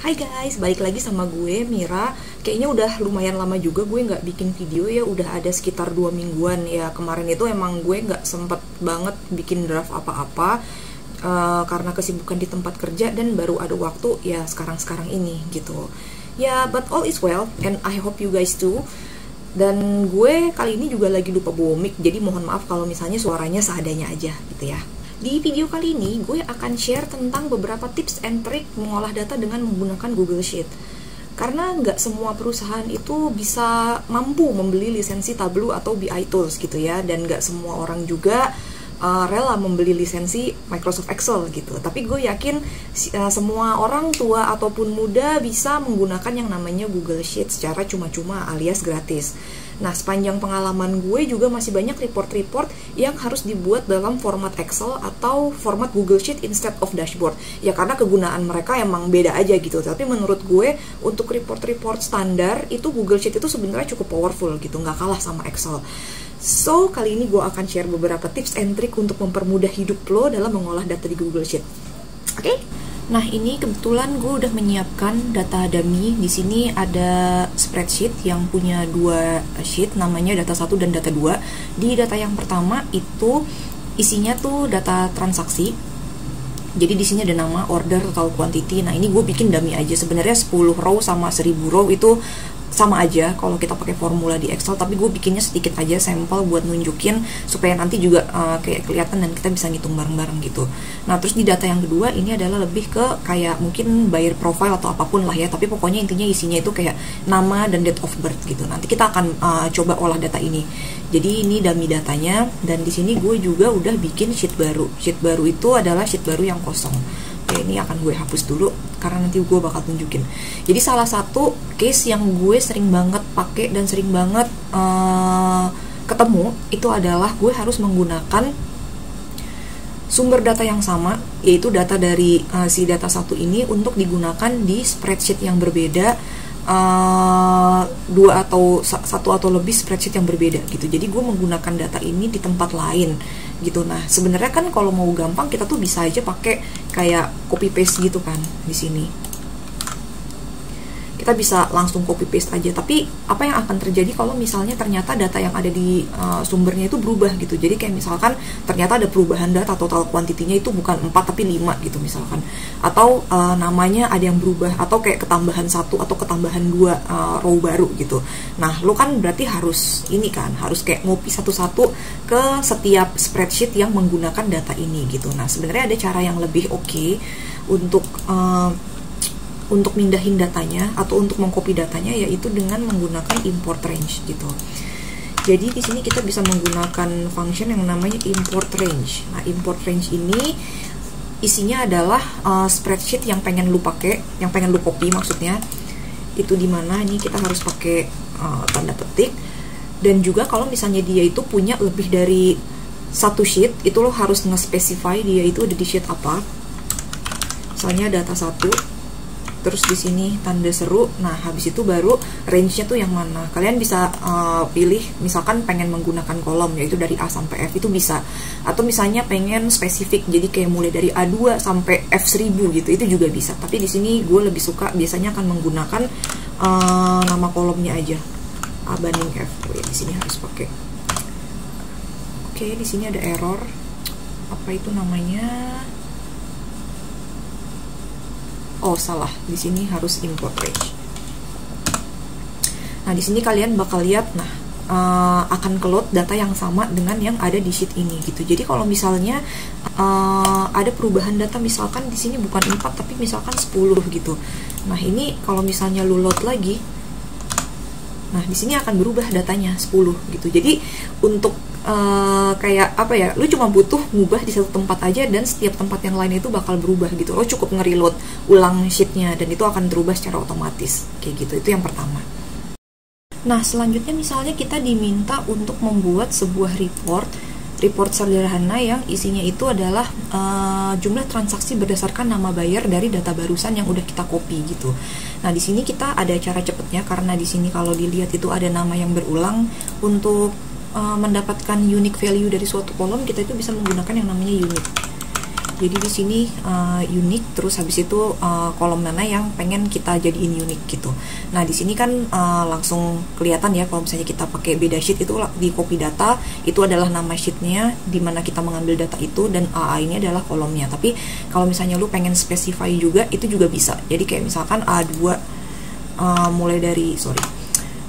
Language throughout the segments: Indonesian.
Hai guys, balik lagi sama gue, Mira. Kayaknya udah lumayan lama juga gue nggak bikin video ya, udah ada sekitar 2 mingguan ya. Kemarin itu emang gue nggak sempet banget bikin draft apa-apa karena kesibukan di tempat kerja dan baru ada waktu ya sekarang-sekarang ini gitu. Ya, but all is well and I hope you guys too. Dan gue kali ini juga lagi lupa bawa mic, jadi mohon maaf kalau misalnya suaranya seadanya aja gitu ya. Di video kali ini, gue akan share tentang beberapa tips and trick mengolah data dengan menggunakan Google Sheet. Karena nggak semua perusahaan itu bisa mampu membeli lisensi Tableau atau BI Tools gitu ya, dan nggak semua orang juga rela membeli lisensi Microsoft Excel gitu. Tapi gue yakin semua orang tua ataupun muda bisa menggunakan yang namanya Google Sheet secara cuma-cuma alias gratis. Nah, sepanjang pengalaman gue juga masih banyak report-report yang harus dibuat dalam format Excel atau format Google Sheet instead of dashboard. Ya karena kegunaan mereka emang beda aja gitu. Tapi menurut gue untuk report-report standar itu Google Sheet itu sebenarnya cukup powerful gitu, nggak kalah sama Excel. So, kali ini gue akan share beberapa tips and trick untuk mempermudah hidup lo dalam mengolah data di Google Sheet. Oke? Nah, ini kebetulan gue udah menyiapkan data dummy. Di sini ada spreadsheet yang punya 2 sheet, namanya data 1 dan data 2. Di data yang pertama itu isinya tuh data transaksi. Jadi di sini ada nama, order, total quantity. Nah, ini gue bikin dummy aja. Sebenarnya 10 row sama 1000 row itu sama aja kalau kita pakai formula di Excel, tapi gue bikinnya sedikit aja sampel buat nunjukin supaya nanti juga kayak kelihatan dan kita bisa ngitung bareng-bareng gitu. Nah, terus di data yang kedua ini adalah lebih ke kayak mungkin buyer profile atau apapun lah ya, tapi pokoknya intinya isinya itu kayak nama dan date of birth gitu. Nanti kita akan coba olah data ini. Jadi ini dummy datanya, dan di sini gue juga udah bikin sheet baru. Sheet baru itu adalah sheet baru yang kosong. Oke, ini akan gue hapus dulu karena nanti gue bakal tunjukin. Jadi salah satu case yang gue sering banget pakai dan sering banget ketemu itu adalah gue harus menggunakan sumber data yang sama, yaitu data dari si data satu ini untuk digunakan di spreadsheet yang berbeda, satu atau lebih spreadsheet yang berbeda gitu. Jadi gue menggunakan data ini di tempat lain gitu. Nah, sebenarnya kan kalau mau gampang kita tuh bisa aja pakai kayak copy paste gitu kan di sini. Kita bisa langsung copy paste aja. Tapi apa yang akan terjadi kalau misalnya ternyata data yang ada di sumbernya itu berubah gitu. Jadi kayak misalkan ternyata ada perubahan data, total kuantitinya itu bukan 4 tapi 5 gitu misalkan. Atau namanya ada yang berubah, atau kayak ketambahan 1 atau ketambahan 2 row baru gitu. Nah, lo kan berarti harus ini kan, harus kayak ngopi satu-satu ke setiap spreadsheet yang menggunakan data ini gitu. Nah, sebenarnya ada cara yang lebih oke untuk mindahin datanya atau untuk mengcopy datanya, yaitu dengan menggunakan import range gitu. Jadi di sini kita bisa menggunakan function yang namanya import range. Nah, import range ini isinya adalah spreadsheet yang pengen lu pakai, yang pengen lu copy maksudnya. Itu dimana ini kita harus pakai tanda petik. Dan juga kalau misalnya dia itu punya lebih dari satu sheet, itu lo harus nge-specify dia itu ada di sheet apa. Misalnya data 1, terus di sini tanda seru. Nah, habis itu baru range-nya tuh yang mana. Kalian bisa pilih, misalkan pengen menggunakan kolom, yaitu dari A sampai F, itu bisa. Atau misalnya pengen spesifik, jadi kayak mulai dari A2 sampai F1000 gitu, itu juga bisa. Tapi di sini gue lebih suka biasanya akan menggunakan nama kolomnya aja, A banding F. Oh ya, di sini harus pakai. Oke, di sini ada error. Apa itu namanya? Oh, salah. Di sini harus import range. Nah, di sini kalian bakal lihat, akan keload data yang sama dengan yang ada di sheet ini gitu. Jadi kalau misalnya ada perubahan data, misalkan di sini bukan 4 tapi misalkan 10 gitu. Nah, ini kalau misalnya lu load lagi, nah di sini akan berubah datanya 10 gitu. Jadi untuk kayak apa ya, lu cuma butuh ngubah di satu tempat aja dan setiap tempat yang lain itu bakal berubah gitu. Lo cukup nge-reload ulang sheetnya dan itu akan berubah secara otomatis kayak gitu. Itu yang pertama. Nah, selanjutnya misalnya kita diminta untuk membuat sebuah report sederhana yang isinya itu adalah jumlah transaksi berdasarkan nama buyer dari data barusan yang udah kita copy gitu. Nah, di sini kita ada cara cepetnya, karena di sini kalau dilihat itu ada nama yang berulang. Untuk mendapatkan unique value dari suatu kolom, kita itu bisa menggunakan yang namanya unique. Jadi di sini unik, terus habis itu kolom mana yang pengen kita jadiin unik gitu. Nah di sini kan langsung kelihatan ya kalau misalnya kita pakai beda sheet, itu di copy data itu adalah nama sheetnya di mana kita mengambil data itu, dan AA ini adalah kolomnya. Tapi kalau misalnya lu pengen specify juga itu juga bisa. Jadi kayak misalkan A2 mulai dari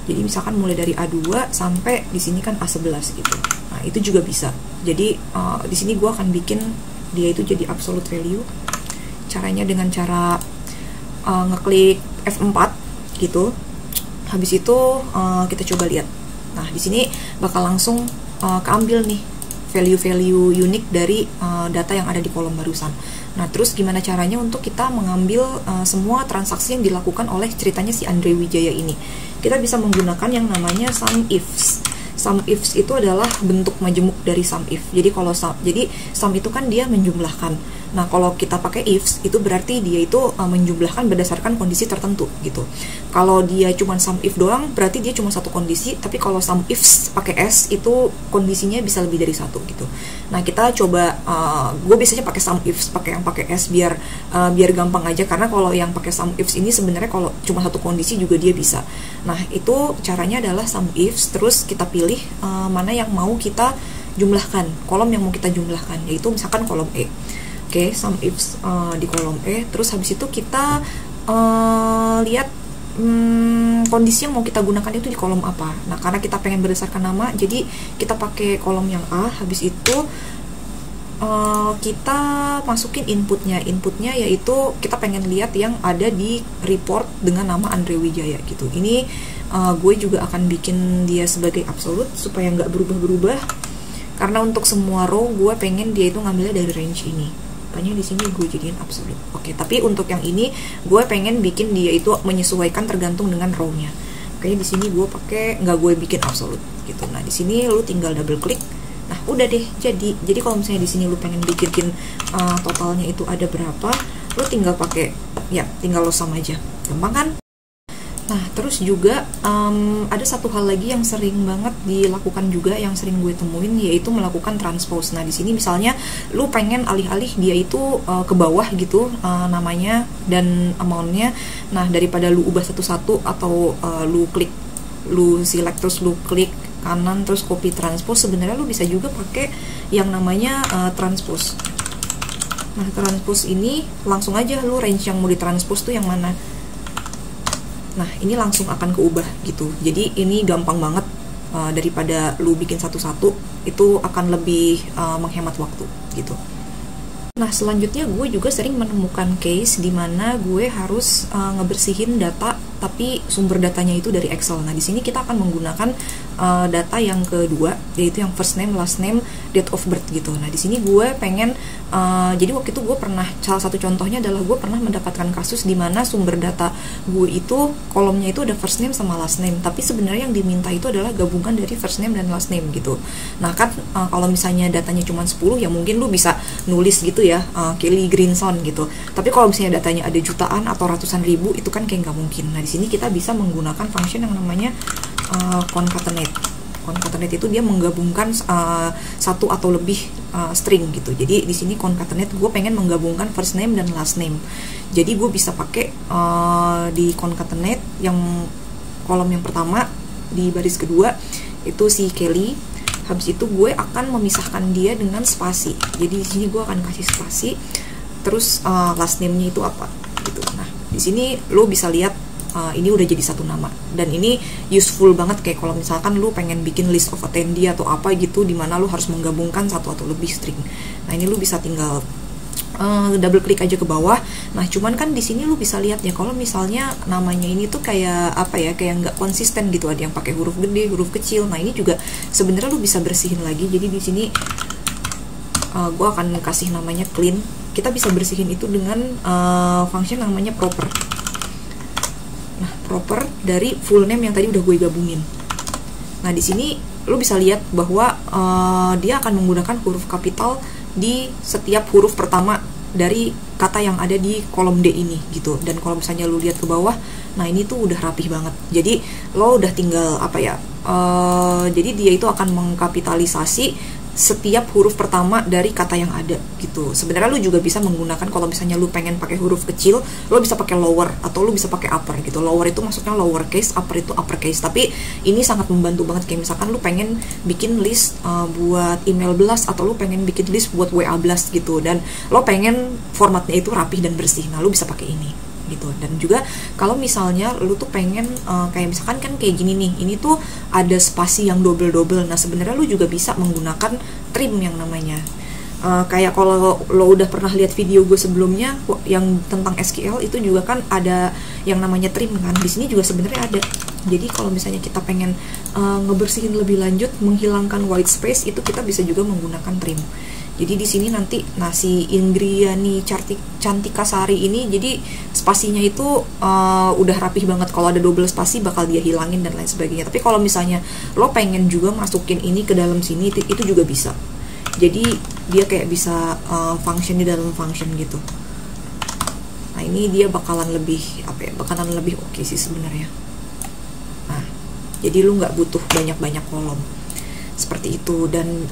jadi misalkan mulai dari A2 sampai di sini kan A11 gitu. Nah itu juga bisa. Jadi di sini gua akan bikin dia itu jadi absolute value. Caranya dengan cara ngeklik F4 gitu. Habis itu kita coba lihat. Nah di sini bakal langsung keambil nih value-value unik dari data yang ada di kolom barusan. Nah terus gimana caranya untuk kita mengambil semua transaksi yang dilakukan oleh ceritanya si Andre Wijaya ini? Kita bisa menggunakan yang namanya sum ifs. Sum ifs itu adalah bentuk majemuk dari sum if. Jadi kalau sum itu kan dia menjumlahkan. Nah, kalau kita pakai ifs itu berarti dia itu menjumlahkan berdasarkan kondisi tertentu gitu. Kalau dia cuma sum if doang berarti dia cuma satu kondisi, tapi kalau sum ifs pakai s itu kondisinya bisa lebih dari satu gitu. Nah, kita coba gue biasanya pakai sum ifs, pakai yang pakai s biar gampang aja, karena kalau yang pakai sum ifs ini sebenarnya kalau cuma satu kondisi juga dia bisa. Nah, itu caranya adalah sum ifs, terus kita pilih mana yang mau kita jumlahkan, kolom yang mau kita jumlahkan, yaitu misalkan kolom E. Oke, sum ifs di kolom E, terus habis itu kita lihat kondisi yang mau kita gunakan itu di kolom apa. Nah, karena kita pengen berdasarkan nama, jadi kita pakai kolom yang A. Habis itu kita masukin inputnya yaitu kita pengen lihat yang ada di report dengan nama Andre Wijaya gitu. Ini gue juga akan bikin dia sebagai absolute supaya nggak berubah-berubah, karena untuk semua row gue pengen dia itu ngambilnya dari range ini. Makanya di sini gue jadiin absolute. Oke, tapi untuk yang ini gue pengen bikin dia itu menyesuaikan tergantung dengan row-nya. Makanya di sini gue pakai nggak gue bikin absolute gitu. Nah di sini lu tinggal double klik. Nah udah deh jadi. Jadi kalau misalnya di sini lu pengen bikin totalnya itu ada berapa, lu tinggal pakai tinggal lo sum aja. Gampang kan? Nah, terus juga ada satu hal lagi yang sering banget dilakukan juga, yang sering gue temuin, yaitu melakukan transpose. Nah, di sini misalnya lu pengen alih-alih dia itu ke bawah gitu namanya dan amount-nya. Nah, daripada lu ubah satu-satu atau lu select terus lu klik kanan terus copy transpose, sebenarnya lu bisa juga pakai yang namanya transpose. Nah, transpose ini langsung aja lu range yang mau ditranspose tuh yang mana. Nah, ini langsung akan keubah gitu. Jadi ini gampang banget, daripada lu bikin satu-satu, itu akan lebih menghemat waktu gitu. Nah, selanjutnya gue juga sering menemukan case di mana gue harus ngebersihin data, tapi sumber datanya itu dari Excel. Nah, di sini kita akan menggunakan data yang kedua, yaitu yang first name, last name, date of birth gitu. Nah, di sini gue pengen jadi waktu itu gue pernah, salah satu contohnya adalah gue pernah mendapatkan kasus di mana sumber data gue itu kolomnya itu ada first name sama last name, tapi sebenarnya yang diminta itu adalah gabungan dari first name dan last name gitu. Nah, kan kalau misalnya datanya cuma 10 ya mungkin lu bisa nulis gitu ya, Kelly Greenson gitu. Tapi kalau misalnya datanya ada jutaan atau ratusan ribu, itu kan kayak nggak mungkin. Nah, di sini kita bisa menggunakan function yang namanya concatenate. Concatenate itu dia menggabungkan satu atau lebih string gitu. Jadi di sini concatenate gue pengen menggabungkan first name dan last name. Jadi gue bisa pakai di concatenate yang kolom yang pertama di baris kedua itu si Kelly. Habis itu gue akan memisahkan dia dengan spasi. Jadi di sini gue akan kasih spasi. Terus last name-nya itu apa gitu. Nah, di sini lo bisa lihat ini udah jadi satu nama, dan ini useful banget kayak kalau misalkan lu pengen bikin list of attendee atau apa gitu, dimana lu harus menggabungkan satu atau lebih string. Nah, ini lu bisa tinggal double klik aja ke bawah. Nah, cuman kan di sini lu bisa lihat ya, kalau misalnya namanya ini tuh kayak apa ya, kayak nggak konsisten gitu, ada yang pakai huruf gede, huruf kecil. Nah, ini juga sebenarnya lu bisa bersihin lagi. Jadi di sini gue akan kasih namanya clean. Kita bisa bersihin itu dengan function namanya proper. Nah, proper dari full name yang tadi udah gue gabungin. Nah, di sini lu bisa lihat bahwa dia akan menggunakan huruf kapital di setiap huruf pertama dari kata yang ada di kolom D ini gitu. Dan kalau misalnya lu lihat ke bawah, nah ini tuh udah rapih banget. Jadi lo udah tinggal apa ya? Jadi dia itu akan mengkapitalisasi setiap huruf pertama dari kata yang ada gitu. Sebenarnya lu juga bisa menggunakan, kalau misalnya lu pengen pakai huruf kecil, lu bisa pakai lower atau lu bisa pakai upper gitu. Lower itu maksudnya lower case, upper itu upper case. Tapi ini sangat membantu banget, kayak misalkan lu pengen bikin list buat email blast, atau lu pengen bikin list buat WA blast gitu, dan lo pengen formatnya itu rapih dan bersih. Nah, lu bisa pakai ini gitu. Dan juga kalau misalnya lu tuh pengen kayak misalkan kan kayak gini nih, ini tuh ada spasi yang double. Nah, sebenarnya lu juga bisa menggunakan trim yang namanya kayak kalau lo udah pernah lihat video gue sebelumnya yang tentang SQL, itu juga kan ada yang namanya trim kan. Di sini juga sebenarnya ada. Jadi kalau misalnya kita pengen ngebersihin lebih lanjut, menghilangkan white space, itu kita bisa juga menggunakan trim. Jadi di sini nanti si Indriani Cantika Sari ini, jadi spasinya itu udah rapih banget. Kalau ada double spasi bakal dia hilangin dan lain sebagainya. Tapi kalau misalnya lo pengen juga masukin ini ke dalam sini, itu juga bisa. Jadi dia kayak bisa function di dalam function gitu. Nah, ini dia bakalan lebih bakalan lebih oke sih sebenarnya. Nah, jadi lu nggak butuh banyak kolom seperti itu. Dan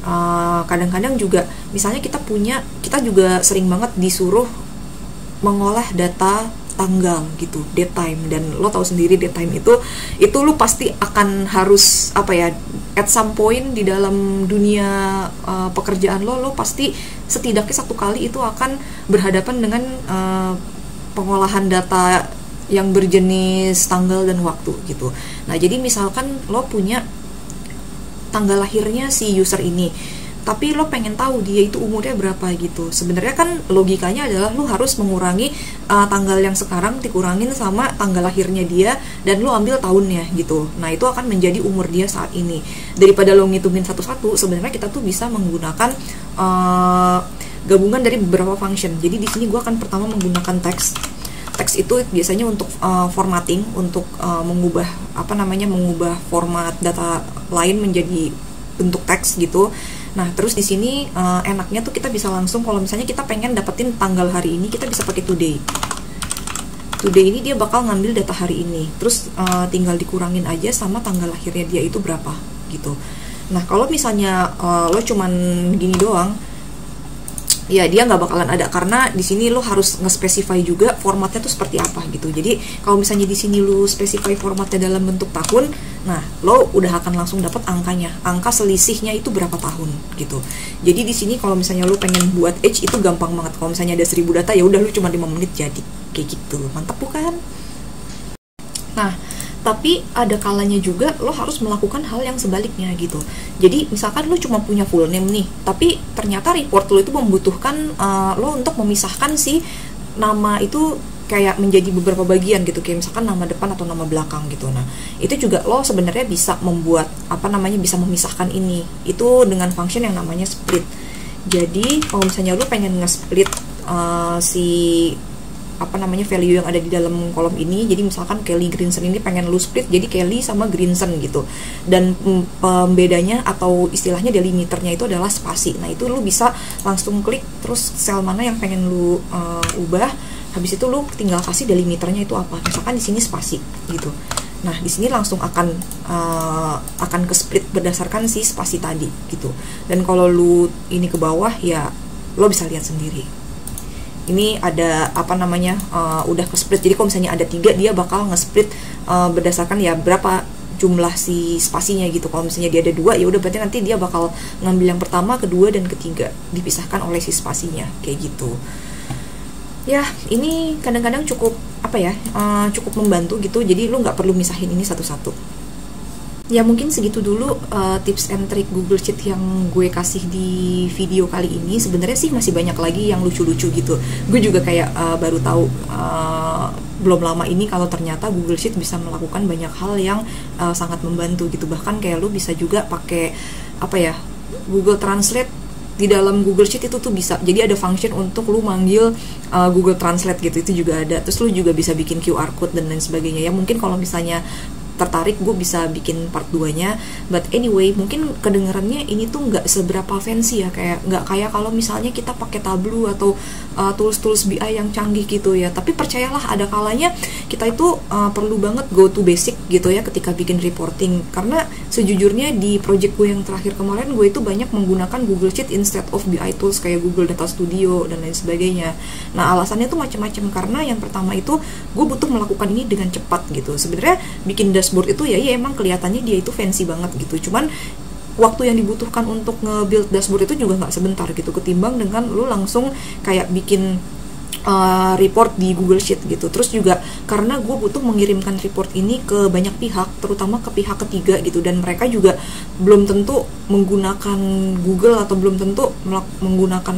kadang-kadang juga misalnya kita juga sering banget disuruh mengolah data tanggal gitu, date time, dan lo tahu sendiri date time itu lu pasti akan harus at some point di dalam dunia pekerjaan lo pasti setidaknya satu kali itu akan berhadapan dengan pengolahan data yang berjenis tanggal dan waktu gitu. Nah, jadi misalkan lo punya tanggal lahirnya si user ini, tapi lo pengen tahu dia itu umurnya berapa gitu. Sebenarnya kan logikanya adalah lo harus mengurangi tanggal yang sekarang dikurangin sama tanggal lahirnya dia, dan lo ambil tahunnya gitu. Nah, itu akan menjadi umur dia saat ini. Daripada lo ngitungin satu-satu, sebenarnya kita tuh bisa menggunakan gabungan dari beberapa function. Jadi di sini gue akan pertama menggunakan teks. Teks itu biasanya untuk formatting, untuk mengubah mengubah format data lain menjadi bentuk teks gitu. Nah, terus di sini enaknya tuh kita bisa langsung, kalau misalnya kita pengen dapetin tanggal hari ini, kita bisa pakai today. Today ini dia bakal ngambil data hari ini, terus tinggal dikurangin aja sama tanggal lahirnya dia itu berapa gitu. Nah, kalau misalnya lo cuman gini doang, ya dia nggak bakalan ada, karena di sini lo harus nge-specify juga formatnya tuh seperti apa gitu. Jadi kalau misalnya di sini lo specify formatnya dalam bentuk tahun, nah lo udah akan langsung dapat angkanya, angka selisihnya itu berapa tahun gitu. Jadi di sini kalau misalnya lo pengen buat age itu gampang banget. Kalau misalnya ada 1000 data, ya udah lo cuma 5 menit jadi kayak gitu. Mantap bukan? Nah, tapi ada kalanya juga lo harus melakukan hal yang sebaliknya gitu. Jadi misalkan lo cuma punya full name nih, tapi ternyata report lo itu membutuhkan lo untuk memisahkan si nama itu kayak menjadi beberapa bagian gitu, kayak misalkan nama depan atau nama belakang gitu. Nah, itu juga lo sebenarnya bisa membuat bisa memisahkan ini itu dengan function yang namanya split. Jadi kalau misalnya lo pengen nge-split si value yang ada di dalam kolom ini, jadi misalkan Kelly Greenson ini pengen lu split jadi Kelly sama Greenson gitu, dan pembedanya atau istilahnya delimiternya itu adalah spasi. Nah, itu lu bisa langsung klik terus sel mana yang pengen lu ubah, habis itu lu tinggal kasih delimiternya itu apa, misalkan di sini spasi gitu. Nah, di sini langsung akan ke split berdasarkan si spasi tadi gitu. Dan kalau lu ini ke bawah, ya lo bisa lihat sendiri. Ini ada udah ke split. Jadi kalau misalnya ada 3, dia bakal nge-split berdasarkan ya berapa jumlah si spasinya gitu. Kalau misalnya dia ada 2, ya udah berarti nanti dia bakal ngambil yang pertama, kedua, dan ketiga, dipisahkan oleh si spasinya kayak gitu. Ya, ini kadang-kadang cukup cukup membantu gitu. Jadi lu nggak perlu misahin ini satu-satu. Ya, mungkin segitu dulu tips and trick Google Sheet yang gue kasih di video kali ini. Sebenarnya sih masih banyak lagi yang lucu-lucu gitu. Gue juga kayak baru tahu belum lama ini kalau ternyata Google Sheet bisa melakukan banyak hal yang sangat membantu gitu. Bahkan kayak lu bisa juga pakai Google Translate di dalam Google Sheet itu tuh bisa. Jadi ada function untuk lu manggil Google Translate gitu, itu juga ada. Terus lu juga bisa bikin QR code dan lain sebagainya. Ya mungkin kalau misalnya tertarik, gue bisa bikin part 2-nya. But anyway, mungkin kedengarannya ini tuh nggak seberapa fancy ya, nggak kayak kalau misalnya kita pakai Tableau atau tools-tools BI yang canggih gitu ya. Tapi percayalah, ada kalanya kita itu perlu banget go to basic gitu ya ketika bikin reporting, karena sejujurnya di project gue yang terakhir kemarin gue itu banyak menggunakan Google Sheet instead of BI tools kayak Google Data Studio dan lain sebagainya. Nah alasannya tuh macam-macam, karena yang pertama itu gue butuh melakukan ini dengan cepat gitu. Sebenarnya bikin dashboard itu ya emang kelihatannya dia itu fancy banget gitu, cuman waktu yang dibutuhkan untuk nge-build dashboard itu juga nggak sebentar gitu, ketimbang dengan lu langsung kayak bikin report di Google Sheet gitu. Terus juga karena gue butuh mengirimkan report ini ke banyak pihak, terutama ke pihak ketiga gitu, dan mereka juga belum tentu menggunakan Google atau belum tentu menggunakan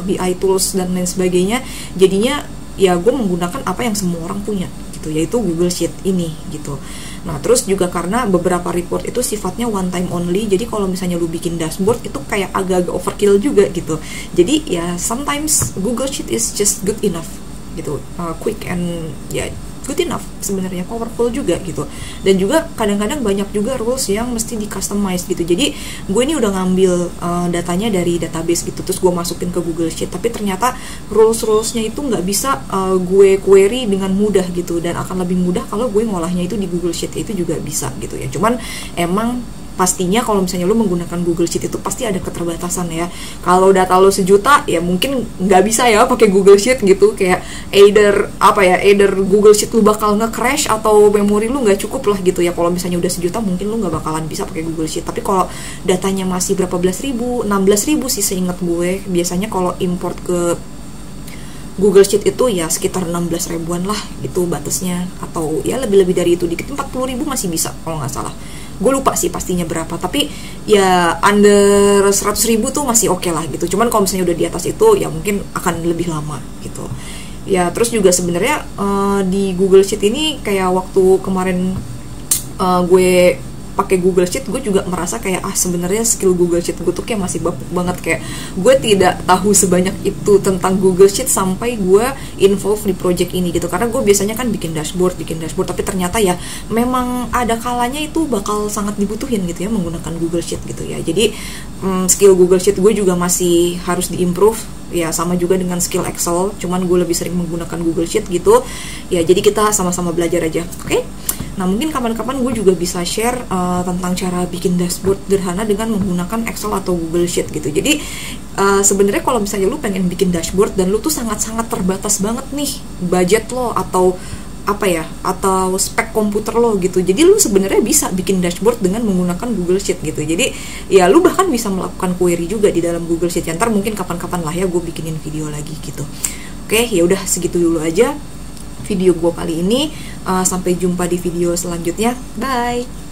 BI tools dan lain sebagainya. Jadinya ya gue menggunakan apa yang semua orang punya gitu, yaitu Google Sheet ini gitu. Nah terus juga karena beberapa report itu sifatnya one time only, jadi kalau misalnya lu bikin dashboard itu kayak agak-agak overkill juga gitu. Jadi ya sometimes Google Sheet is just good enough gitu, quick and ya good enough sebenarnya, powerful juga gitu. Dan juga kadang-kadang banyak juga rules yang mesti di customize gitu. Jadi gue ini udah ngambil datanya dari database gitu, terus gue masukin ke Google Sheet, tapi ternyata rules-rulesnya itu nggak bisa gue query dengan mudah gitu, dan akan lebih mudah kalau gue ngolahnya itu di Google Sheet. Itu juga bisa gitu ya, cuman emang pastinya kalau misalnya lo menggunakan Google Sheet itu pasti ada keterbatasan ya. Kalau data lo 1 juta ya mungkin nggak bisa ya pakai Google Sheet gitu, kayak either Google Sheet lo bakal nge-crash atau memori lo nggak cukup lah gitu ya. Kalau misalnya udah 1 juta mungkin lo nggak bakalan bisa pakai Google Sheet. Tapi kalau datanya masih berapa belas ribu, 16.000 sih seingat gue, biasanya kalau import ke Google Sheet itu ya sekitar 16 ribuan lah gitu batasnya, atau ya lebih dari itu dikit, 40.000 masih bisa kalau nggak salah. Gue lupa sih pastinya berapa, tapi ya under 100.000 tuh masih oke lah gitu. Cuman kalau misalnya udah di atas itu ya mungkin akan lebih lama gitu ya. Terus juga sebenarnya di Google Sheet ini kayak waktu kemarin gue pakai Google Sheet, gue juga merasa kayak sebenarnya skill Google Sheet gue tuh kayak masih bapuk banget, kayak gue tidak tahu sebanyak itu tentang Google Sheet sampai gue involve di project ini gitu. Karena gue biasanya kan bikin dashboard, tapi ternyata ya memang ada kalanya itu bakal sangat dibutuhin gitu ya menggunakan Google Sheet gitu ya. Jadi skill Google Sheet gue juga masih harus diimprove ya, sama juga dengan skill Excel, cuman gue lebih sering menggunakan Google Sheet gitu ya. Jadi kita sama-sama belajar aja, oke? Nah mungkin kapan-kapan gue juga bisa share tentang cara bikin dashboard sederhana dengan menggunakan Excel atau Google Sheet gitu. Jadi sebenarnya kalau misalnya lu pengen bikin dashboard dan lu tuh sangat-sangat terbatas banget nih budget lo atau atau spek komputer lo gitu, jadi lu sebenarnya bisa bikin dashboard dengan menggunakan Google Sheet gitu. Jadi ya lu bahkan bisa melakukan query juga di dalam Google Sheet. Ntar mungkin kapan-kapan lah ya gue bikinin video lagi gitu. Oke, ya udah segitu dulu aja video gue kali ini. Sampai jumpa di video selanjutnya. Bye.